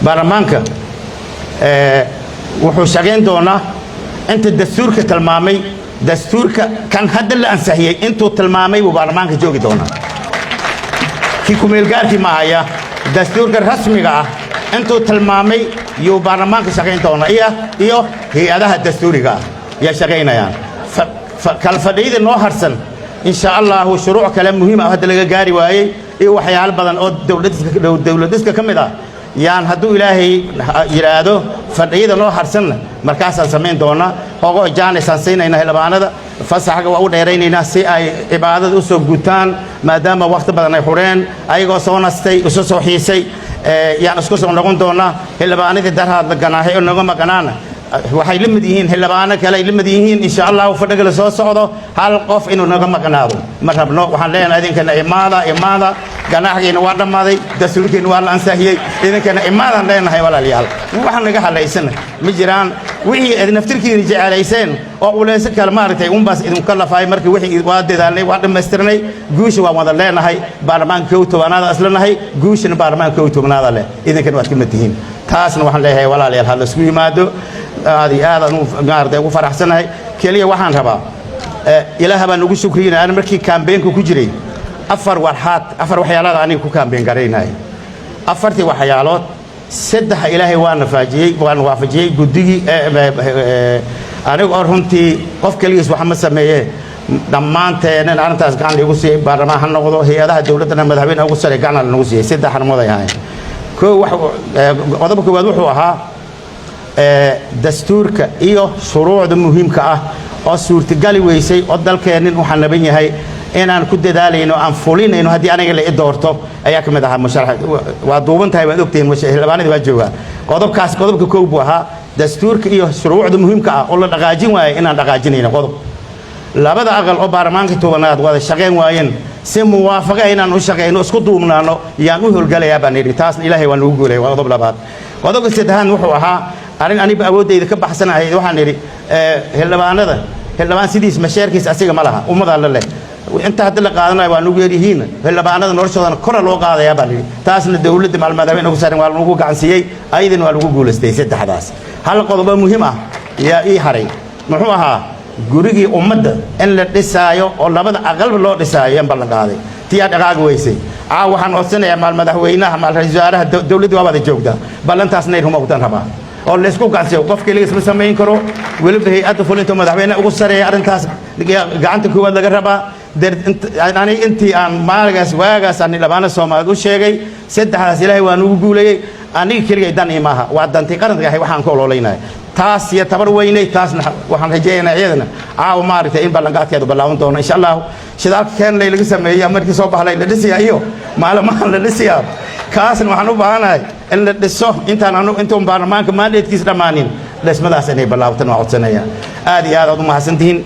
برلمانك wuxuu shaqeyn doonaa inta dastuurka tilmaamay dastuurka kan hadda la ansixiyay intuu tilmaamay uu baarlamaanka joogi doonaa ki ku meel gaarkii ma haya dastuurka rasmiga ah intuu tilmaamay uu baarlamaanka shaqeyn doonaa iyo hay'adaha dastuuriga ya shaqeynayaan kala fadhiida noo harsan insha Allah shuruuc kale muhiim ah hadda laga gaari waayay iyo waxyaalo badan oo dawladdiska kamid ah yaan hadduu ilaahay yiraahdo fadhiyada noo harsan markaasaan samayn doona hogo jaanisaan siinayna xildhibaanada fasaxga waa u dheeraynaynaa si ay cibaadada u soo gutaan maadaama waqti badan ay xureen ayagoo soo nastay isu soo xiisay yaan isku soo noqon doona xildhibaanadii darhaad la ganaahay oo naga maqnaana waxay limid yihiin xildhibaano kale ay limid yihiin insha Allah fadhiga la soo socdo hal qof inuu naga maqnaado ma rabno waxaan leenahay idinkana imaada ganaaxgeena waa dhamaaday dastuurkeena waa la ansixiyay idinkana imaadan leenahay walaalayaal waxaan naga halaysan ma jiraan wixii naftirkiina jecelayseen oo uleys kale maartay baas idin kala faay markii wixii waa dadaalay waa dhameystirnay guusha waa wada leenahay baarlamaanka uu tobanada aslanahay guushina baarlamaanka uu tobanada leh idinkana waad ka tihiin taasna waxaan leeyahay walaalayaal hal isku yimaado aad aanu gaarday ugu faraxsanahay kaliya waxaan rabaa ilaaha baan ugu shukriinaa aan markii campaign-ku ku jiray afar waxyaalood aniga ku campaign gareynay afartii waxyaalood saddex ilaahay waa waafajiyay guddigii aniga oo runtii qof kaligiis wax ma sameeyay dhammaanteen arintaas gacan lagu siiyay baarlamaan ha noqdo hay'adaha dawladda madaxweynaha ugu sare gacan lagu siiyay saddex arrimood ay ahaayeen qodobka koowaad wuxuu ahaa dastuurka iyo shuruucda muhiimka ah oo suurtagali weysay oo dalkeenin uu xanaban yahay inaan ku dadaalayno aan fulinayno haddii aniga la doorto ayaa ka mid ahaa musharax waa duuban tahay waad ogtihiin xildhibaanadii waa joogaa qodobka koow buu ahaa dastuurka iyo shuruucda muhiimka ah oo la dhaqaajin waayay inaan dhaqaajinayno qodob labada aqal oo baarlamaanka tobanaad wada shaqeyn waayeen si muwaafaqo inaan u shaqeyno isku duubnaano yaan u howlgalayaa baan yidhi taasna ilaahay waa nagu guulay waa qodob labaad qodobka saddexaad wuxuu ahaa arrin aniga awoodayda ka baxsanahay waxaan yidhi xildhibaan sidiis mashaarkiis asiga ma laha ummadaa la leh inta hadda la qaadanayo waa nagu yeeryihiin xildhibaanada noloshoodana kora loo qaadayaa baan yidhi taasna dawladda maalmadaweyn ugu saaran waa lagu gacansiiyey ayadana waa lagu guulaystay saddexdaas hal qodobo muhiim ah yaa ii haray muxuu ahaa gurigii ummadda in la dhisaayo oo labada aqalba loo dhisaayo in ballan qaaday tiyaa dhaqaaqi weysay waxaan codsanayaa madaxweynaha ra'iisul wasaaraha dawladda waa wada joogtaa ballantaasna ay rumowdan rabaa oo la isku gacansiyo qof kaliya isma samayn karo waliba hay'adda fulinta madaxweynaha ugu sareeya arrintaas gacanta koowaad laga rabaa intii aan maaligaas waagaas aan xildhibaano Soomaaliyeed u sheegay saddexdaas ilaahay waa nagu guulayay aniga kaliya dan maaha waa dantii qaranka ahay waxaan ka ololeynahay taas iyo tabar weynay taasna waxaan rajaynayaa iyadana maartay in ballanqaadkeedu balaawan doono insha Allah shidaalka keen laga sameeyay markii soo baxlay la dhisiyo maalmahan la dhisiyo kaasna waxaan u baahanahay in la dhiso intaan baarlamaanka mandatekiisa dhamaanin dhismadaas inay balaawtaan waa codsanaya aad iyo aad u mahadsantihiin